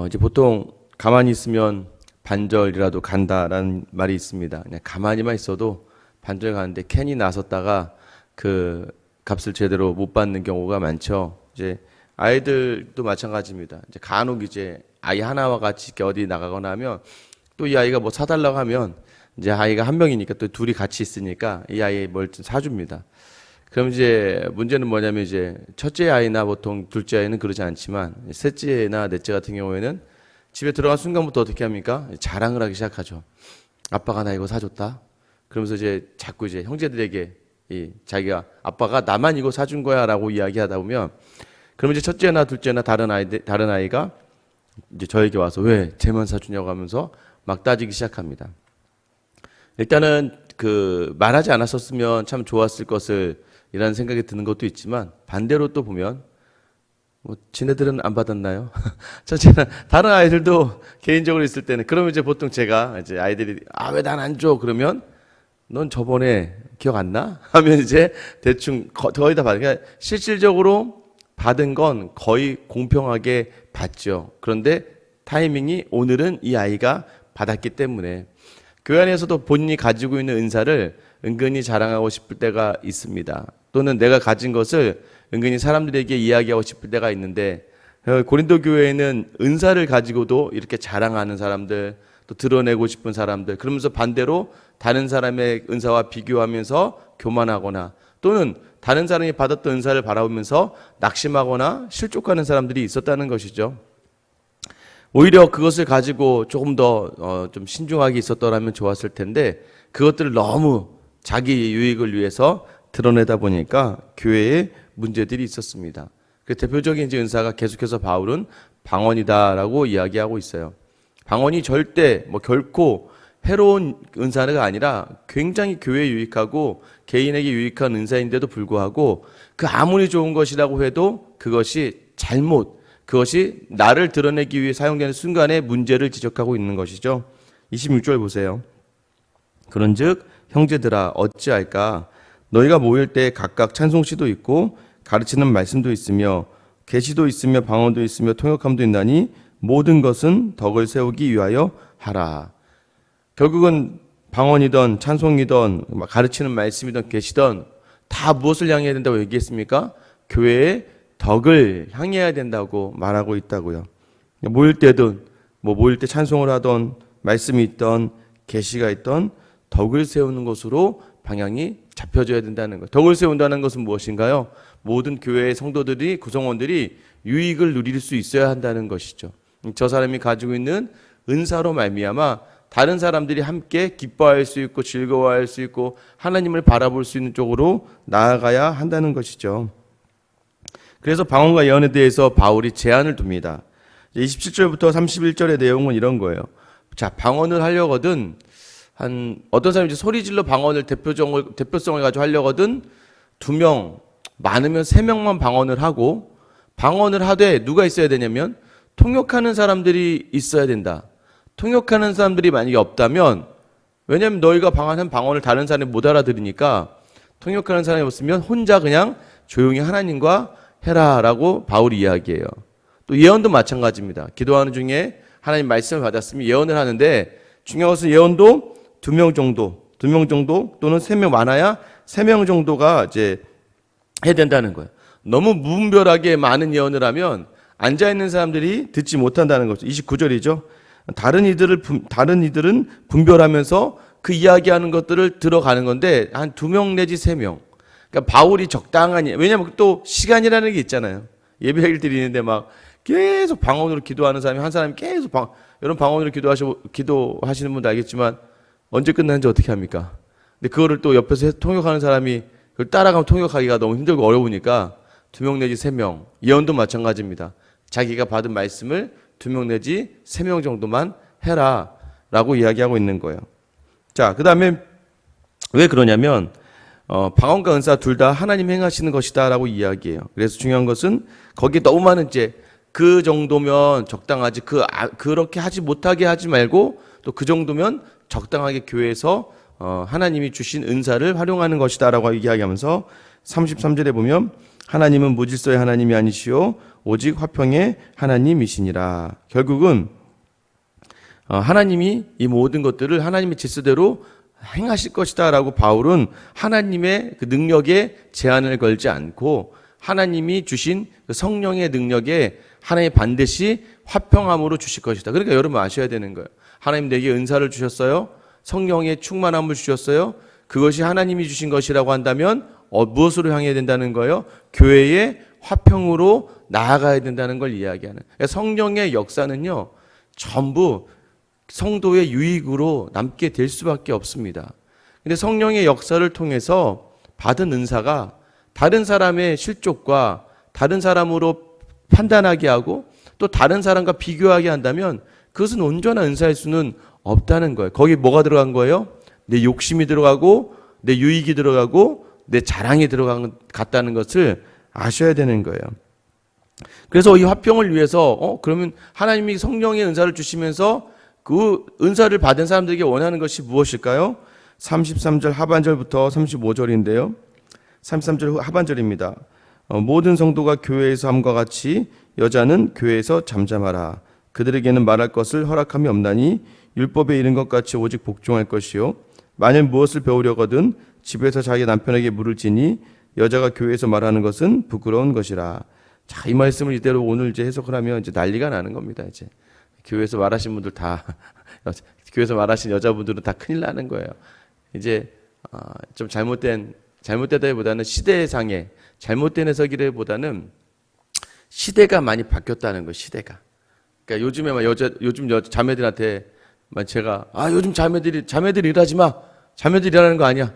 이제 보통 가만히 있으면 반절이라도 간다라는 말이 있습니다. 그냥 가만히만 있어도 반절 가는데 괜히 나섰다가 그 값을 제대로 못 받는 경우가 많죠. 이제 아이들도 마찬가지입니다. 이제 간혹 이제 아이 하나와 같이 이렇게 어디 나가거나 하면 또 이 아이가 뭐 사달라고 하면 이제 아이가 한 명이니까 또 둘이 같이 있으니까 이 아이 뭘 좀 사줍니다. 그럼 이제 문제는 뭐냐면 이제 첫째 아이나 보통 둘째 아이는 그러지 않지만 셋째나 넷째 같은 경우에는 집에 들어간 순간부터 어떻게 합니까? 자랑을 하기 시작하죠. 아빠가 나 이거 사줬다. 그러면서 이제 자꾸 이제 형제들에게 자기가 아빠가 나만 이거 사준 거야라고 이야기하다 보면 그럼 이제 첫째나 둘째나 다른 아이가 이제 저에게 와서 왜 쟤만 사주냐고 하면서 막 따지기 시작합니다. 일단은 그 말하지 않았었으면 참 좋았을 것을 이라는 생각이 드는 것도 있지만 반대로 또 보면 뭐 지네들은 안 받았나요? 첫째는 다른 아이들도 개인적으로 있을 때는 그러면 이제 보통 제가 이제 아이들이 왜 난 안 줘? 그러면 넌 저번에 기억 안 나? 하면 이제 대충 거의 다 받으니까 실질적으로 받은 건 거의 공평하게 받죠. 그런데 타이밍이 오늘은 이 아이가 받았기 때문에 교회 안에서도 본인이 가지고 있는 은사를 은근히 자랑하고 싶을 때가 있습니다. 또는 내가 가진 것을 은근히 사람들에게 이야기하고 싶을 때가 있는데 고린도 교회에는 은사를 가지고도 이렇게 자랑하는 사람들, 또 드러내고 싶은 사람들, 그러면서 반대로 다른 사람의 은사와 비교하면서 교만하거나 또는 다른 사람이 받았던 은사를 바라보면서 낙심하거나 실족하는 사람들이 있었다는 것이죠. 오히려 그것을 가지고 조금 더 좀 신중하게 있었더라면 좋았을 텐데 그것들을 너무 자기 유익을 위해서 드러내다 보니까 교회에 문제들이 있었습니다. 그 대표적인 이제 은사가 계속해서 바울은 방언이다라고 이야기하고 있어요. 방언이 절대 결코 해로운 은사가 아니라 굉장히 교회에 유익하고 개인에게 유익한 은사인데도 불구하고 그 아무리 좋은 것이라고 해도 그것이 그것이 나를 드러내기 위해 사용되는 순간에 문제를 지적하고 있는 것이죠. 26절 보세요. 그런즉 형제들아 어찌할까 너희가 모일 때 각각 찬송시도 있고 가르치는 말씀도 있으며 계시도 있으며 방언도 있으며 통역함도 있나니 모든 것은 덕을 세우기 위하여 하라. 결국은 방언이든 찬송이든 가르치는 말씀이든 계시든 다 무엇을 향해야 된다고 얘기했습니까? 교회의 덕을 향해야 된다고 말하고 있다고요. 모일 때든 모일 때 찬송을 하던 말씀이 있던 계시가 있던 덕을 세우는 것으로 방향이 잡혀져야 된다는 것. 덕을 세운다는 것은 무엇인가요? 모든 교회의 성도들이 구성원들이 유익을 누릴 수 있어야 한다는 것이죠. 저 사람이 가지고 있는 은사로 말미암아 다른 사람들이 함께 기뻐할 수 있고 즐거워할 수 있고 하나님을 바라볼 수 있는 쪽으로 나아가야 한다는 것이죠. 그래서 방언과 예언에 대해서 바울이 제한을 둡니다. 27절부터 31절의 내용은 이런 거예요. 자, 방언을 하려거든 어떤 사람이 이제 소리질러 방언을 대표성을 가지고 하려거든 2명, 많으면 3명만 방언을 하고 방언을 하되 누가 있어야 되냐면 통역하는 사람들이 있어야 된다. 통역하는 사람들이 만약에 없다면 왜냐하면 너희가 한 방언을 다른 사람이 못 알아들으니까 통역하는 사람이 없으면 혼자 그냥 조용히 하나님과 해라라고 바울이 이야기해요. 또 예언도 마찬가지입니다. 기도하는 중에 하나님 말씀을 받았으면 예언을 하는데 중요한 것은 예언도 2명 정도 또는 3명 많아야 3명 정도가 이제 해야 된다는 거예요. 너무 무분별하게 많은 예언을 하면 앉아있는 사람들이 듣지 못한다는 거죠. 29절이죠. 다른 이들은 분별하면서 그 이야기하는 것들을 들어가는 건데 한 2명 내지 3명. 그러니까 바울이 왜냐면 또 시간이라는 게 있잖아요. 예배를 드리는데 막 계속 방언으로 기도하는 사람이 한 사람이 계속 여러분 방언으로 기도하시는 분도 알겠지만 언제 끝나는지 어떻게 합니까? 근데 그거를 또 옆에서 통역하는 사람이 그걸 따라가면 통역하기가 너무 힘들고 어려우니까 2명 내지 3명. 예언도 마찬가지입니다. 자기가 받은 말씀을 2명 내지 3명 정도만 해라라고 이야기하고 있는 거예요. 자, 그 다음에 왜 그러냐면 방언과 은사 둘 다 하나님 행하시는 것이다라고 이야기해요. 그래서 중요한 것은 거기에 너무 많은 그 정도면 적당하지 그렇게 하지 못하게 하지 말고 또 그 정도면 적당하게 교회에서 하나님이 주신 은사를 활용하는 것이다라고 이야기하면서 33절에 보면 하나님은 무질서의 하나님이 아니시오 오직 화평의 하나님이시니라. 결국은 하나님이 이 모든 것들을 하나님의 질서대로 행하실 것이다라고 바울은 하나님의 그 능력에 제한을 걸지 않고 하나님이 주신 그 성령의 능력에 하나님 반드시 화평함으로 주실 것이다. 그러니까 여러분 아셔야 되는 거예요. 하나님 내게 은사를 주셨어요. 성령의 충만함을 주셨어요. 그것이 하나님이 주신 것이라고 한다면 무엇으로 향해야 된다는 거예요? 교회의 화평으로 나아가야 된다는 걸 이야기하는. 그러니까 성령의 역사는요, 전부 성도의 유익으로 남게 될 수밖에 없습니다. 근데 성령의 역사를 통해서 받은 은사가 다른 사람의 실족과 다른 사람으로 판단하게 하고 또 다른 사람과 비교하게 한다면 그것은 온전한 은사일 수는 없다는 거예요. 거기 뭐가 들어간 거예요? 내 욕심이 들어가고 내 유익이 들어가고 내 자랑이 들어갔다는 것을 아셔야 되는 거예요. 그래서 이 화평을 위해서 그러면 하나님이 성령의 은사를 주시면서 그 은사를 받은 사람들에게 원하는 것이 무엇일까요? 33절 하반절부터 35절인데요. 33절 하반절입니다. 모든 성도가 교회에서 함과 같이 여자는 교회에서 잠잠하라. 그들에게는 말할 것을 허락함이 없나니 율법에 이른 것 같이 오직 복종할 것이요. 만일 무엇을 배우려거든 집에서 자기 남편에게 물을 지니 여자가 교회에서 말하는 것은 부끄러운 것이라. 자, 이 말씀을 이대로 오늘 이제 해석을 하면 이제 난리가 나는 겁니다. 이제 교회에서 말하신 분들 다 교회에서 말하신 여자분들은 다 큰일 나는 거예요. 이제 좀 잘못되다기보다는 시대상의 잘못된 해석이라기보다는 시대가 많이 바뀌었다는 거예요. 시대가. 그러니까 요즘에 막 요즘 자매들한테 제가 요즘 자매들이 일하지 마. 자매들이 일하는 거 아니야.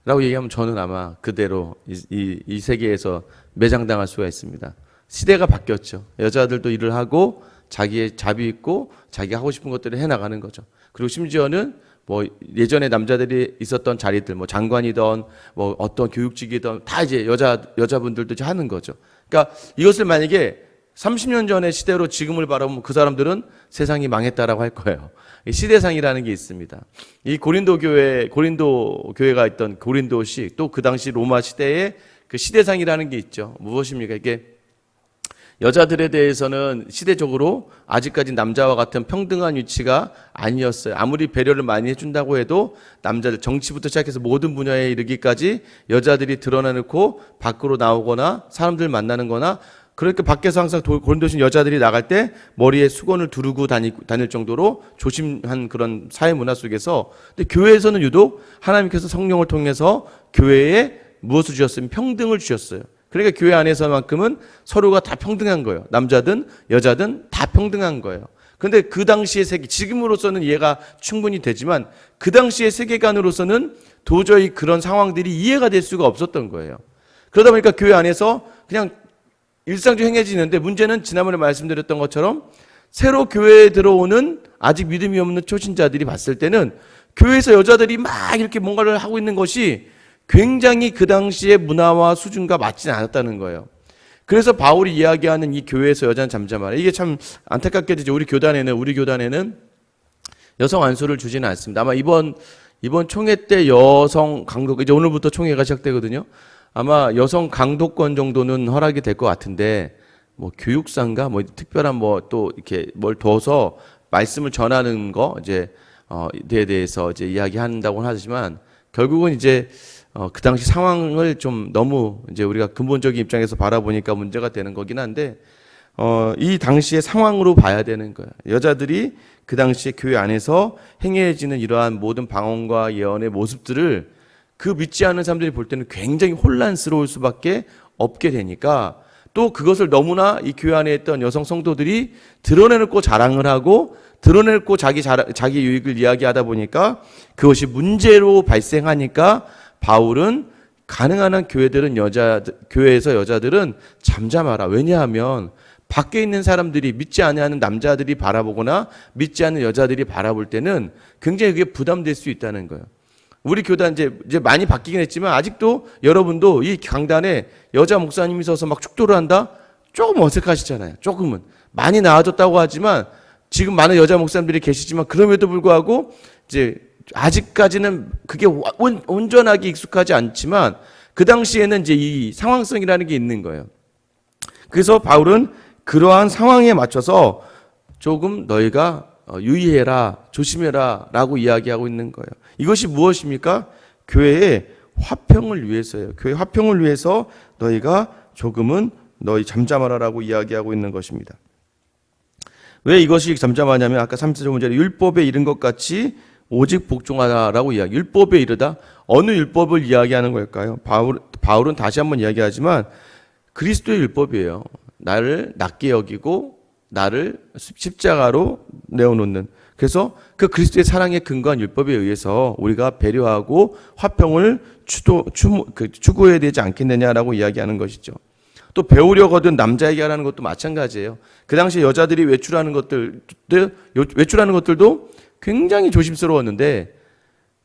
라고 얘기하면 저는 아마 그대로 이 세계에서 매장당할 수가 있습니다. 시대가 바뀌었죠. 여자들도 일을 하고 자기의 잡이 있고 자기가 하고 싶은 것들을 해나가는 거죠. 그리고 심지어는 뭐 예전에 남자들이 있었던 자리들, 뭐 장관이던 뭐 어떤 교육직이던 다 이제 여자분들도 이제 하는 거죠. 그러니까 이것을 만약에 30년 전의 시대로 지금을 바라보면 그 사람들은 세상이 망했다라고 할 거예요. 시대상이라는 게 있습니다. 이 고린도 교회가 있던 고린도식 또 그 당시 로마 시대에 그 시대상이라는 게 있죠. 무엇입니까? 이게 여자들에 대해서는 시대적으로 아직까지 남자와 같은 평등한 위치가 아니었어요. 아무리 배려를 많이 해준다고 해도 남자들 정치부터 시작해서 모든 분야에 이르기까지 여자들이 드러내놓고 밖으로 나오거나 사람들 만나는 거나 그렇게 밖에서 항상 고린도신 여자들이 나갈 때 머리에 수건을 두르고 다닐 정도로 조심한 그런 사회 문화 속에서 근데 교회에서는 유독 하나님께서 성령을 통해서 교회에 무엇을 주셨으면 평등을 주셨어요. 그러니까 교회 안에서만큼은 서로가 다 평등한 거예요. 남자든 여자든 다 평등한 거예요. 그런데 그 당시의 세계, 지금으로서는 이해가 충분히 되지만 그 당시의 세계관으로서는 도저히 그런 상황들이 이해가 될 수가 없었던 거예요. 그러다 보니까 교회 안에서 그냥 일상적으로 행해지는데 문제는 지난번에 말씀드렸던 것처럼 새로 교회에 들어오는 아직 믿음이 없는 초신자들이 봤을 때는 교회에서 여자들이 막 이렇게 뭔가를 하고 있는 것이 굉장히 그 당시의 문화와 수준과 맞지는 않았다는 거예요. 그래서 바울이 이야기하는 이 교회에서 여자는 잠잠하라. 이게 참 안타깝게도 우리 교단에는 여성 안수를 주지는 않습니다. 아마 이번 총회 때 여성 강도 이제 오늘부터 총회가 시작되거든요. 아마 여성 강도권 정도는 허락이 될 것 같은데 뭐 교육상가 뭐 특별한 뭐 또 이렇게 뭘 둬서 말씀을 전하는 거 이제 에 대해서 이제 이야기한다고는 하지만 결국은 이제 그 당시 상황을 좀 너무 이제 우리가 근본적인 입장에서 바라보니까 문제가 되는 거긴 한데 이 당시의 상황으로 봐야 되는 거예요. 여자들이 그 당시에 교회 안에서 행해지는 이러한 모든 방언과 예언의 모습들을 그 믿지 않는 사람들이 볼 때는 굉장히 혼란스러울 수밖에 없게 되니까 또 그것을 너무나 이 교회 안에 있던 여성 성도들이 드러내놓고 자랑을 하고 드러내놓고 자기 유익을 이야기하다 보니까 그것이 문제로 발생하니까 바울은 가능한 한 교회에서 여자들은 잠잠하라. 왜냐하면 밖에 있는 사람들이 믿지 않는 남자들이 바라보거나 믿지 않는 여자들이 바라볼 때는 굉장히 그게 부담될 수 있다는 거예요. 우리 교단 이제 많이 바뀌긴 했지만 아직도 여러분도 이 강단에 여자 목사님이 서서 막 축도를 한다? 조금 어색하시잖아요. 조금은. 많이 나아졌다고 하지만 지금 많은 여자 목사님들이 계시지만 그럼에도 불구하고 이제 아직까지는 그게 온전하게 익숙하지 않지만 그 당시에는 이제 이 상황성이라는 게 있는 거예요. 그래서 바울은 그러한 상황에 맞춰서 조금 너희가 유의해라, 조심해라 라고 이야기하고 있는 거예요. 이것이 무엇입니까? 교회의 화평을 위해서예요. 교회 화평을 위해서 너희가 조금은 너희 잠잠하라라고 이야기하고 있는 것입니다. 왜 이것이 잠잠하냐면 아까 34절에 율법에 이른 것 같이 오직 복종하라라고 이야기. 율법에 이르다 어느 율법을 이야기하는 걸까요? 바울은 다시 한번 이야기하지만 그리스도의 율법이에요. 나를 낮게 여기고 나를 십자가로 내어놓는. 그래서 그 그리스도의 사랑에 근거한 율법에 의해서 우리가 배려하고 화평을 추구해야 되지 않겠느냐라고 이야기하는 것이죠. 또 배우려거든 남자에게 하라는 것도 마찬가지예요. 그 당시에 여자들이 외출하는 것들도 굉장히 조심스러웠는데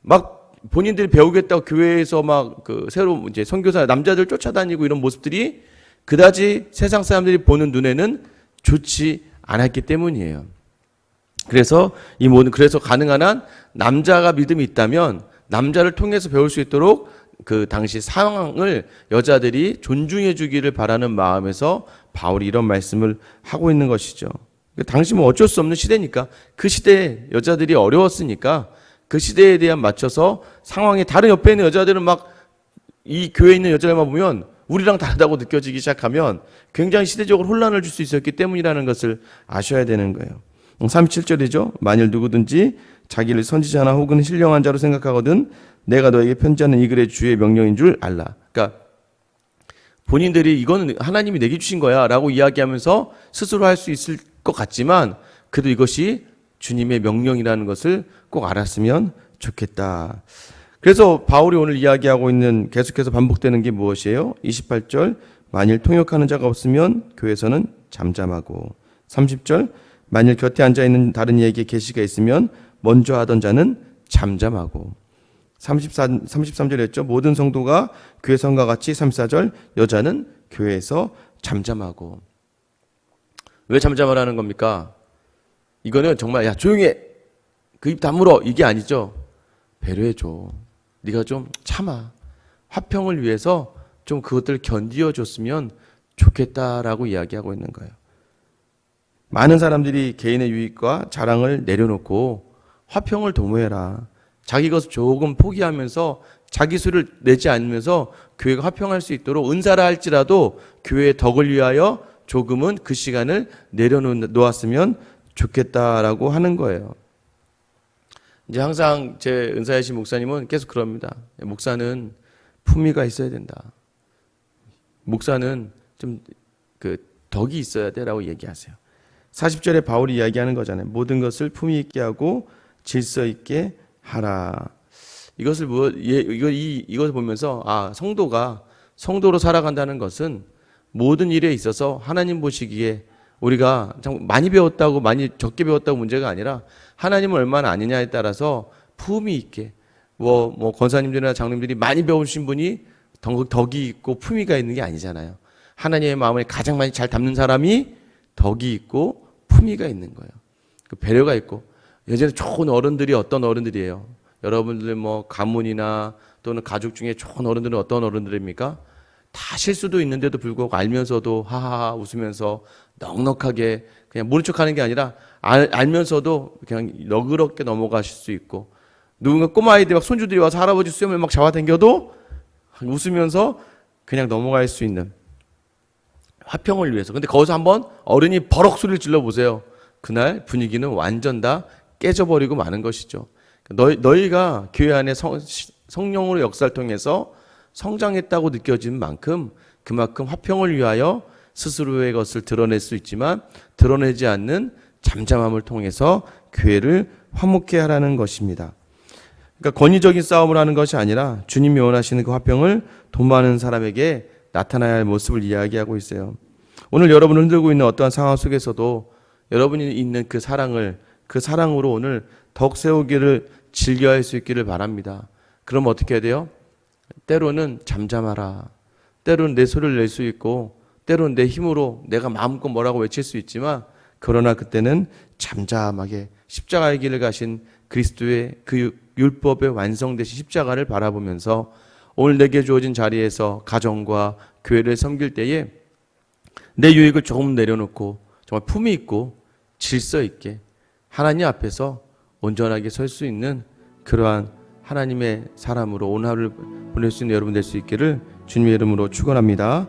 막 본인들이 배우겠다고 교회에서 막 새로 이제 선교사 남자들 쫓아다니고 이런 모습들이 그다지 세상 사람들이 보는 눈에는 좋지 않았기 때문이에요. 그래서 그래서 가능한 한 남자가 믿음이 있다면 남자를 통해서 배울 수 있도록 그 당시 상황을 여자들이 존중해 주기를 바라는 마음에서 바울이 이런 말씀을 하고 있는 것이죠. 당시 어쩔 수 없는 시대니까 그 시대에 여자들이 어려웠으니까 그 시대에 대한 맞춰서 상황이 다른 옆에 있는 여자들은 막 이 교회에 있는 여자들만 보면 우리랑 다르다고 느껴지기 시작하면 굉장히 시대적으로 혼란을 줄 수 있었기 때문이라는 것을 아셔야 되는 거예요. 37절이죠. 만일 누구든지 자기를 선지자나 혹은 신령한 자로 생각하거든 내가 너에게 편지하는 이 글의 주의 명령인 줄 알라. 그러니까 본인들이 이거는 하나님이 내게 주신 거야 라고 이야기하면서 스스로 할 수 있을 것 같지만 그래도 이것이 주님의 명령이라는 것을 꼭 알았으면 좋겠다. 그래서 바울이 오늘 이야기하고 있는 계속해서 반복되는 게 무엇이에요? 28절 만일 통역하는 자가 없으면 교회에서는 잠잠하고 30절 만일 곁에 앉아있는 다른 이에게 계시가 있으면 먼저 하던 자는 잠잠하고 33절에 했죠. 모든 성도가 교회 성과 같이 34절 여자는 교회에서 잠잠하고. 왜 잠잠하라는 겁니까? 이거는 정말 야 조용히 해. 그 입 다물어. 이게 아니죠. 배려해줘. 네가 좀 참아. 화평을 위해서 좀 그것들을 견디어줬으면 좋겠다라고 이야기하고 있는 거예요. 많은 사람들이 개인의 유익과 자랑을 내려놓고 화평을 도모해라. 자기 것을 조금 포기하면서 자기 수를 내지 않으면서 교회가 화평할 수 있도록 은사라 할지라도 교회의 덕을 위하여 조금은 그 시간을 내려놓았으면 좋겠다라고 하는 거예요. 이제 항상 제 은사이신 목사님은 계속 그럽니다. 목사는 품위가 있어야 된다. 목사는 좀 덕이 있어야 돼라고 얘기하세요. 40절에 바울이 이야기하는 거잖아요. 모든 것을 품위 있게 하고 질서 있게 하라. 이것을 보면서 성도가 성도로 살아간다는 것은 모든 일에 있어서 하나님 보시기에 우리가 많이 배웠다고 많이 적게 배웠다고 문제가 아니라 하나님을 얼마나 아느냐에 따라서 품위 있게 권사님들이나 장로님들이 많이 배우신 분이 덕이 있고 품위가 있는 게 아니잖아요. 하나님의 마음을 가장 많이 잘 담는 사람이 덕이 있고 품위가 있는 거예요. 그 배려가 있고 예전에 좋은 어른들이 어떤 어른들이에요? 여러분들 가문이나 또는 가족 중에 좋은 어른들은 어떤 어른들입니까? 다 실수도 있는데도 불구하고 알면서도 하하하 웃으면서 넉넉하게 그냥 모른 척하는 게 아니라 알면서도 그냥 너그럽게 넘어가실 수 있고 누군가 꼬마아이들 막 손주들이 와서 할아버지 수염을 막 잡아당겨도 웃으면서 그냥 넘어갈 수 있는 화평을 위해서. 근데 거기서 한번 어른이 버럭 소리를 질러보세요. 그날 분위기는 완전 다 깨져버리고 마는 것이죠. 너희가 교회 안에 성령으로 역사를 통해서 성장했다고 느껴지는 만큼 그만큼 화평을 위하여 스스로의 것을 드러낼 수 있지만 드러내지 않는 잠잠함을 통해서 교회를 화목케 하라는 것입니다. 그러니까 권위적인 싸움을 하는 것이 아니라 주님이 원하시는 그 화평을 도모하는 사람에게 나타나야 할 모습을 이야기하고 있어요. 오늘 여러분을 흔들고 있는 어떠한 상황 속에서도 여러분이 있는 그 사랑으로 오늘 덕 세우기를 즐겨할 수 있기를 바랍니다. 그럼 어떻게 해야 돼요? 때로는 잠잠하라. 때로는 내 소리를 낼 수 있고 때로는 내 힘으로 내가 마음껏 뭐라고 외칠 수 있지만 그러나 그때는 잠잠하게 십자가의 길을 가신 그리스도의 그 율법의 완성되신 십자가를 바라보면서 오늘 내게 주어진 자리에서 가정과 교회를 섬길 때에 내 유익을 조금 내려놓고 정말 품위 있고 질서 있게 하나님 앞에서 온전하게 설 수 있는 그러한 하나님의 사람으로 오늘 하루를 보낼 수 있는 여러분 될 수 있기를 주님의 이름으로 축원합니다.